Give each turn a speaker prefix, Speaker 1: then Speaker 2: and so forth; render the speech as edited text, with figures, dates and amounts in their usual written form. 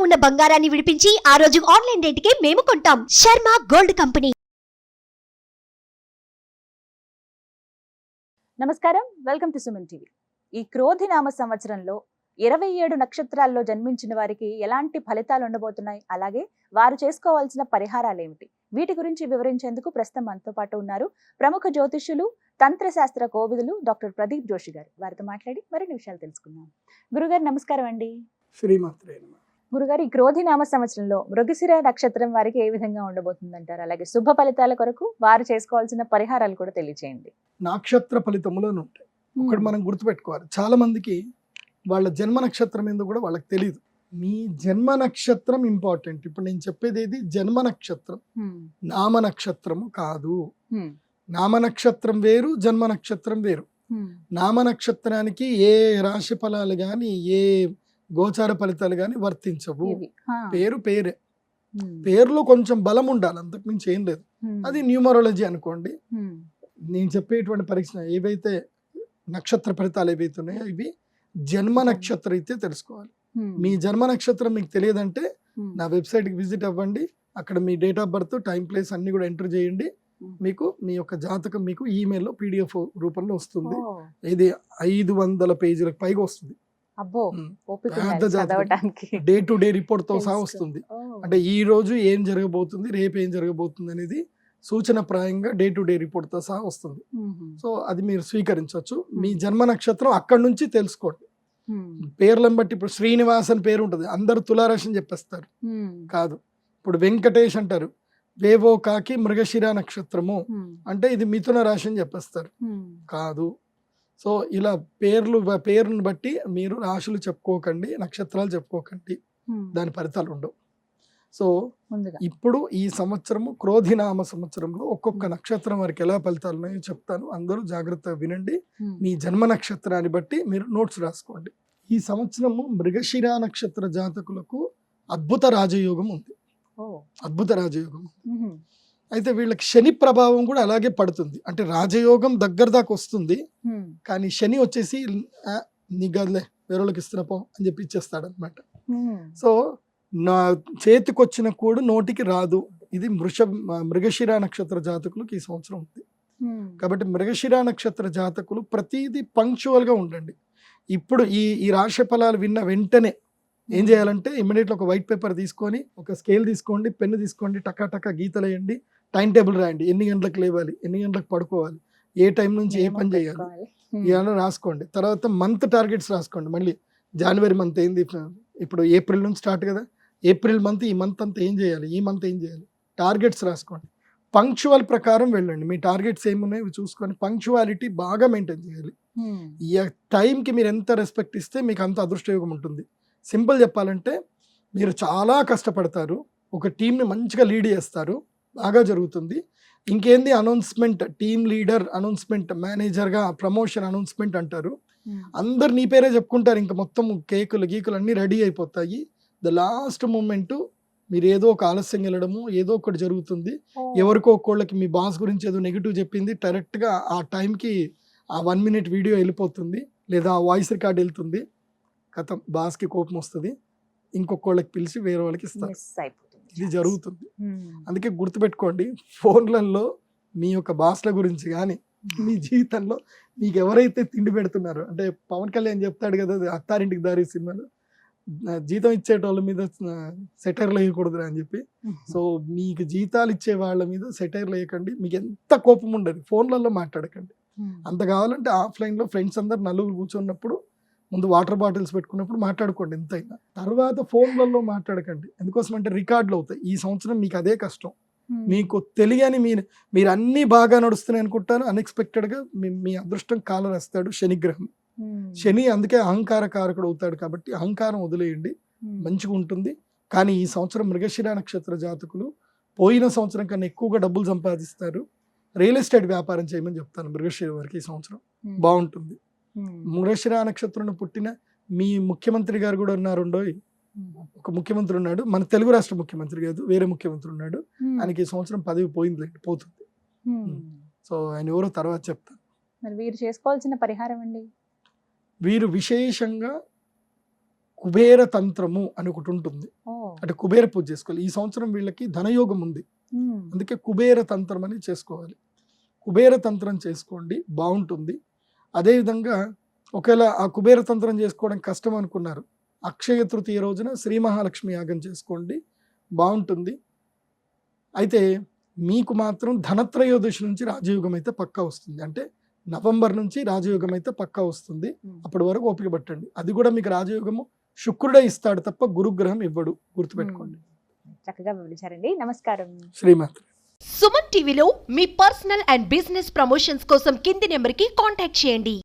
Speaker 1: ఉన్న బంగారాన్ని విడిపించి ఆ రోజు ఆన్లైన్ రేటుకే మేము కొంటాం. Sharma gold company.
Speaker 2: నమస్కారం, వెల్కమ్ టు సుమన్ టీవీ. ఈ క్రోధినామ సంవత్సరంలో 27 నక్షత్రాల్లో జన్మించిన వారికి ఎలాంటి ఫలితాలు ఉండబోతున్నాయి, అలాగే వారు చేసుకోవాల్సిన పరిహారాలు ఏమిటి, వీటి గురించి వివరించేందుకు ప్రస్తుతం మనతో పాటు ఉన్నారు ప్రముఖ జ్యోతిష్యులు, తంత్రశాస్త్ర కోవిదులు డాక్టర్ ప్రదీప్ జోషి గారు. వారితో మాట్లాడి మరిన్ని విషయాలు తెలుసుకుందాం. గురుగారు నమస్కారం అండి.
Speaker 3: శ్రీమాత్రే నమః.
Speaker 2: గురుగారు, ఈ క్రోధినామ సంవత్సరంలో మృగశిర నక్షత్రం వారికి ఏ విధంగా ఉండబోతుందంటారు, అలాగే శుభ ఫలితాల కొరకు వారు చేసుకోవాల్సిన పరిహారాలు కూడా తెలియచేయండి.
Speaker 3: నక్షత్ర ఫలితములను ఉంటాయి. ఒకటి మనం గుర్తుపెట్టుకోవాలి, చాలా మందికి వాళ్ళ జన్మ నక్షత్రం ఏందో కూడా వాళ్ళకి తెలియదు. మీ జన్మ నక్షత్రం ఇంపార్టెంట్. ఇప్పుడు నేను చెప్పేది ఏది, జన్మ నక్షత్రం, నామ నక్షత్రము కాదు. నామ నక్షత్రం వేరు, జన్మ నక్షత్రం వేరు. నామ నక్షత్రానికి ఏ రాశి ఫలాలు కానీ ఏ గోచార ఫలితాలు కానీ వర్తించవు. పేరే. పేరులో కొంచెం బలం ఉండాలి, అంతకుమించి ఏం లేదు. అది న్యూమరాలజీ అనుకోండి. నేను చెప్పేటువంటి పరీక్ష ఏవైతే నక్షత్ర ఫలితాలు ఏవైతే ఉన్నాయో ఇవి జన్మ నక్షత్రం అయితే తెలుసుకోవాలి. మీ జన్మ నక్షత్రం మీకు తెలియదంటే నా వెబ్సైట్కి విజిట్ అవ్వండి. అక్కడ మీ date of birth, time, place అన్ని కూడా ఎంటర్ చేయండి. మీకు మీ యొక్క జాతకం మీకు ఈమెయిల్లో PDF రూపంలో వస్తుంది. ఇది 500 పేజీలకు పైగా వస్తుంది. డే టు డే రిపోర్ట్ తో సహా వస్తుంది. అంటే ఈ రోజు ఏం జరగబోతుంది, రేపు ఏం జరగబోతుంది అనేది సూచనప్రాయంగా డే టు డే రిపోర్ట్ తో సహా వస్తుంది. సో అది మీరు స్వీకరించవచ్చు. మీ జన్మ నక్షత్రం అక్కడి నుంచి తెలుసుకోండి. పేర్లను బట్టి ఇప్పుడు శ్రీనివాస్ అని పేరు ఉంటుంది, అందరు తులారాశి అని చెప్పేస్తారు. కాదు. ఇప్పుడు వెంకటేష్ అంటారు, వేవో కాకి మృగశిర నక్షత్రము అంటే ఇది మిథున రాశి అని చెప్పేస్తారు. కాదు. సో ఇలా పేరును బట్టి మీరు రాశులు చెప్పుకోకండి, నక్షత్రాలు చెప్పుకోకండి, దాని ఫలితాలు ఉండవు. సో ఇప్పుడు ఈ సంవత్సరము క్రోధినామ సంవత్సరంలో ఒక్కొక్క నక్షత్రం వారికి ఎలా ఫలితాలు ఉన్నాయో చెప్తాను. అందరూ జాగ్రత్తగా వినండి. మీ జన్మ నక్షత్రాన్ని బట్టి మీరు నోట్స్ రాసుకోండి. ఈ సంవత్సరము మృగశిర నక్షత్ర జాతకులకు అద్భుత రాజయోగం ఉంది. అద్భుత రాజయోగం. అయితే వీళ్ళకి శని ప్రభావం కూడా అలాగే పడుతుంది. అంటే రాజయోగం దగ్గర దాకా వస్తుంది, కానీ శని వచ్చేసి నీ గదిలే వేరేళ్ళకి ఇస్తున్నపో అని చెప్పి ఇచ్చేస్తాడు అనమాట. సో నా చేతికి వచ్చిన కూడా నోటికి రాదు. ఇది మృగశిర నక్షత్ర జాతకులకు ఈ సంవత్సరం ఉంది. కాబట్టి మృగశిర నక్షత్ర జాతకులు ప్రతిదీ పంక్చువల్ గా ఉండండి. ఇప్పుడు ఈ రాశి ఫలాలు విన్న వెంటనే ఏం చేయాలంటే ఇమ్మీడియట్గా ఒక వైట్ పేపర్ తీసుకొని, ఒక స్కేల్ తీసుకోండి, పెన్ను తీసుకోండి, టకా గీతలు వేయండి, టైం టేబుల్ రాయండి. ఎన్ని గంటలకు లేవాలి, ఎన్ని గంటలకు పడుకోవాలి, ఏ టైం నుంచి ఏ పని చేయాలి, ఇవన్నీ రాసుకోండి. తర్వాత మంత్ టార్గెట్స్ రాసుకోండి. మళ్ళీ జనవరి మంత్ ఏంది, ఇప్పుడు ఏప్రిల్ నుంచి స్టార్ట్ కదా, ఏప్రిల్ మంత్, ఈ మంత్ అంతా ఏం చేయాలి, ఈ మంత్ ఏం చేయాలి, టార్గెట్స్ రాసుకోండి. పంక్చువల్ ప్రకారం వెళ్ళండి. మీ టార్గెట్స్ ఏమున్నాయి ఇవి చూసుకొని పంక్చువాలిటీ బాగా మెయింటైన్ చేయాలి. ఈ టైంకి మీరు ఎంత రెస్పెక్ట్ ఇస్తే మీకు అంత అదృష్టయోగం ఉంటుంది. సింపుల్ చెప్పాలంటే మీరు చాలా కష్టపడతారు, ఒక టీంని మంచిగా లీడ్ చేస్తారు, బాగా జరుగుతుంది. ఇంకేంది అనౌన్స్మెంట్, టీమ్ లీడర్ అనౌన్స్మెంట్, మేనేజర్గా ప్రమోషన్ అనౌన్స్మెంట్ అంటారు. అందరు నీ పేరే చెప్పుకుంటారు. ఇంకా మొత్తం కేకులు గీకులు అన్నీ రెడీ అయిపోతాయి. ద లాస్ట్ మూమెంట్ మీరు ఏదో ఒక ఆలస్యం వెళ్ళడము, ఏదో ఒకటి జరుగుతుంది. ఎవరికో ఒక్కోళ్ళకి మీ బాస్ గురించి ఏదో నెగిటివ్ చెప్పింది, డైరెక్ట్గా ఆ టైంకి ఆ 1 minute వీడియో వెళ్ళిపోతుంది, లేదా ఆ వాయిస్ రికార్డ్ వెళ్తుంది. కథం బాస్కి కోపం వస్తుంది, ఇంకొకళ్ళకి పిలిచి వేరే వాళ్ళకి ఇస్తారు. ఇది జరుగుతుంది. అందుకే గుర్తుపెట్టుకోండి, ఫోన్లలో మీ యొక్క బాస్ల గురించి కానీ మీ జీవితంలో మీకు ఎవరైతే తిండి పెడుతున్నారో, అంటే పవన్ కళ్యాణ్ చెప్తాడు కదా అత్తారింటికి దారి సినిమాలో, జీతం ఇచ్చేటోళ్ళ మీద సెటైర్లు వేయకూడదు అని చెప్పి. సో మీకు జీతాలు ఇచ్చే వాళ్ళ మీద సెటైర్లు వేయకండి. మీకు ఎంత కోపం ఉండదు, ఫోన్లలో మాట్లాడకండి. అంత కావాలంటే ఆఫ్లైన్లో ఫ్రెండ్స్ అందరు నలుగురు కూర్చున్నప్పుడు ముందు వాటర్ బాటిల్స్ పెట్టుకున్నప్పుడు మాట్లాడుకోండి ఎంతైనా. తర్వాత ఫోన్లలో మాట్లాడకండి. ఎందుకోసం అంటే రికార్డులు అవుతాయి. ఈ సంవత్సరం మీకు అదే కష్టం. మీకు తెలియని మీరు అన్ని బాగా నడుస్తున్నాయి అనుకుంటారు, అన్ఎక్స్పెక్టెడ్గా మీ అదృష్టం కాలరేస్తాడు శనిగ్రహం. శని అందుకే అహంకార కారకుడు అవుతాడు. కాబట్టి అహంకారం వదిలేయండి, మంచిగా ఉంటుంది. కానీ ఈ సంవత్సరం మృగశిర నక్షత్ర జాతకులు పోయిన సంవత్సరం కన్నా ఎక్కువగా డబ్బులు సంపాదిస్తారు. రియల్ ఎస్టేట్ వ్యాపారం చేయమని చెప్తాను మృగశిర వారికి. ఈ సంవత్సరం బాగుంటుంది. మృగశిర నక్షత్రంలో పుట్టిన మీ ముఖ్యమంత్రి గారు కూడా ఉన్నారు. ఒక ముఖ్యమంత్రి ఉన్నాడు, మన తెలుగు రాష్ట్ర ముఖ్యమంత్రి కాదు, వేరే ముఖ్యమంత్రి ఉన్నాడు. ఆయనకి ఈ సంవత్సరం పదవి పోతుంది. సో ఆయన ఎవరో తర్వాత చెప్తాను.
Speaker 2: మరి వీరు చేసుకోవాల్సిన పరిహారం అండి,
Speaker 3: వీరు విశేషంగా కుబేర తంత్రము అని ఒకటి ఉంటుంది.
Speaker 2: ఓ.
Speaker 3: అంటే కుబేర పూజ చేసుకోవాలి. ఈ సంవత్సరం వీళ్ళకి ధనయోగం ఉంది,
Speaker 2: ఉమ్.
Speaker 3: అందుకే కుబేర తంత్రం అని చేసుకోవాలి. కుబేర తంత్రం చేసుకోండి, బాగుంటుంది. అదేవిధంగా ఒకవేళ ఆ కుబేర తంత్రం చేసుకోవడం కష్టం అనుకున్నారు, అక్షయ తృతీయ రోజున శ్రీ మహాలక్ష్మి యాగం చేసుకోండి, బాగుంటుంది. అయితే మీకు మాత్రం ధనత్రయోదశి నుంచి రాజయోగం అయితే పక్కా వస్తుంది. అంటే నవంబర్ నుంచి రాజయోగం అయితే పక్కా వస్తుంది. అప్పటి వరకు ఓపిక పట్టండి. అది కూడా మీకు రాజయోగము శుక్రుడే ఇస్తాడు తప్ప గురుగ్రహం ఇవ్వడు, గుర్తుపెట్టుకోండి.
Speaker 2: చక్కగా వివరించారండి. నమస్కారం.
Speaker 3: శ్రీమాత్రి.
Speaker 1: సుమన్ టీవీలో మీ పర్సనల్ అండ్ బిజినెస్ ప్రమోషన్స్ కోసం కింది నెంబర్కి కాంటాక్ట్ చేయండి.